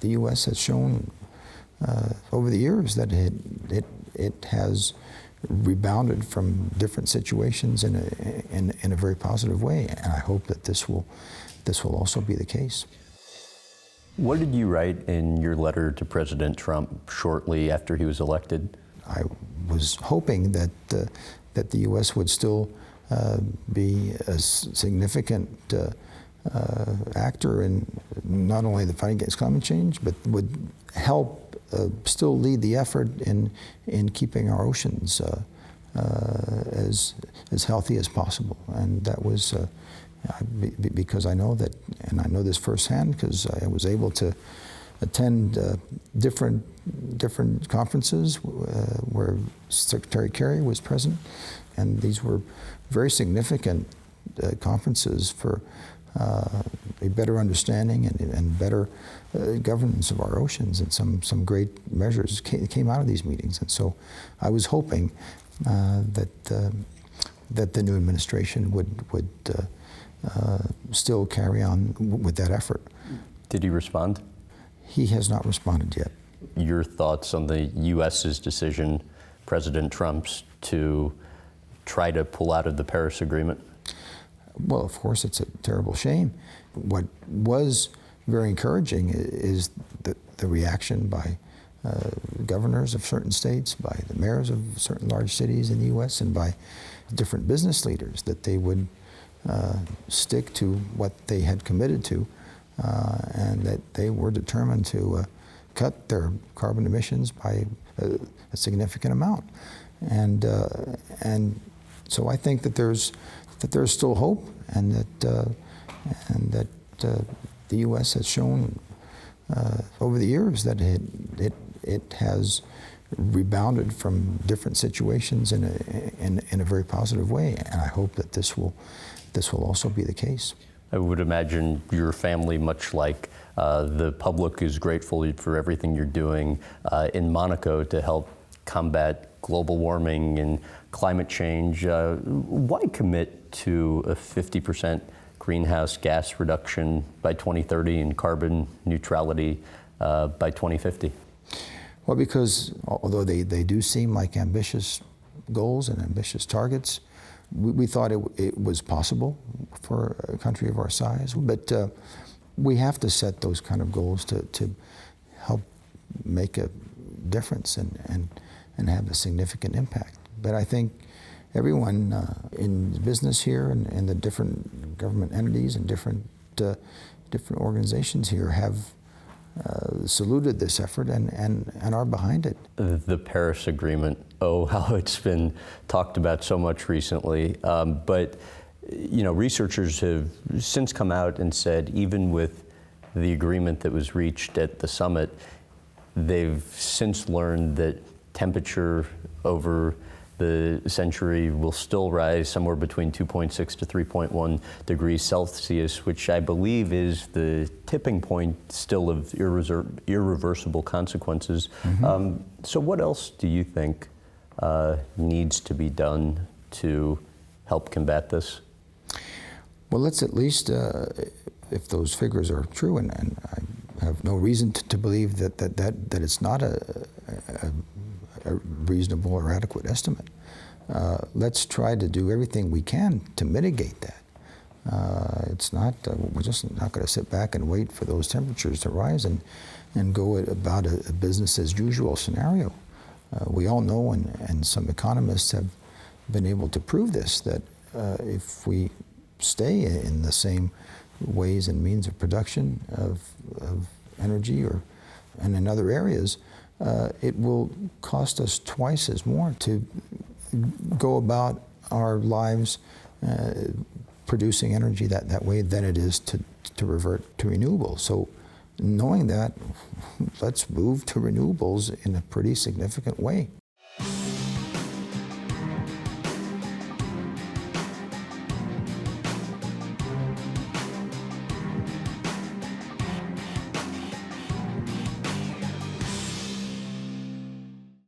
the U.S. has shown over the years that it has rebounded from different situations in a very positive way, and I hope that this will also be the case. What did you write in your letter to President Trump shortly after he was elected? I was hoping that the U.S. would still be a significant actor in not only the fight against climate change, but would help still lead the effort in keeping our oceans as healthy as possible. And that was because I know that, and I know this firsthand because I was able to attend different conferences where Secretary Kerry was present, and these were very significant conferences for a better understanding and better governance of our oceans, and some great measures came out of these meetings. And so I was hoping that the new administration would still carry on with that effort. Did he respond? He has not responded yet. Your thoughts on the U.S.'s decision, President Trump's, to try to pull out of the Paris Agreement? Well, of course, it's a terrible shame. What was very encouraging is the reaction by governors of certain states, by the mayors of certain large cities in the U.S., and by different business leaders, that they would stick to what they had committed to, and that they were determined to cut their carbon emissions by a significant amount. And so I think that there's still hope, and that the U.S. has shown over the years that it has rebounded from different situations in a very positive way, and I hope that this will also be the case. I would imagine your family, much like the public, is grateful for everything you're doing in Monaco to help combat global warming and climate change. Why commit to a 50% greenhouse gas reduction by 2030 and carbon neutrality by 2050? Well, because although they do seem like ambitious goals and ambitious targets, we thought it was possible for a country of our size. But we have to set those kind of goals to help make a difference and have a significant impact. But I think everyone in business here and the different government entities and different organizations here have saluted this effort and are behind it. The Paris Agreement, oh, how it's been talked about so much recently. But researchers have since come out and said, even with the agreement that was reached at the summit, they've since learned that temperature over the century will still rise somewhere between 2.6 to 3.1 degrees Celsius, which I believe is the tipping point still of irreversible consequences. Mm-hmm. So what else do you think needs to be done to help combat this? Well, let's at least, if those figures are true, and I have no reason to believe that it's not a reasonable or adequate estimate. Let's try to do everything we can to mitigate that. It's not, we're just not going to sit back and wait for those temperatures to rise and go about a business as usual scenario. We all know, and some economists have been able to prove this, that if we stay in the same ways and means of production of energy and in other areas, it will cost us twice as more to go about our lives producing energy that way than it is to revert to renewables. So knowing that, let's move to renewables in a pretty significant way.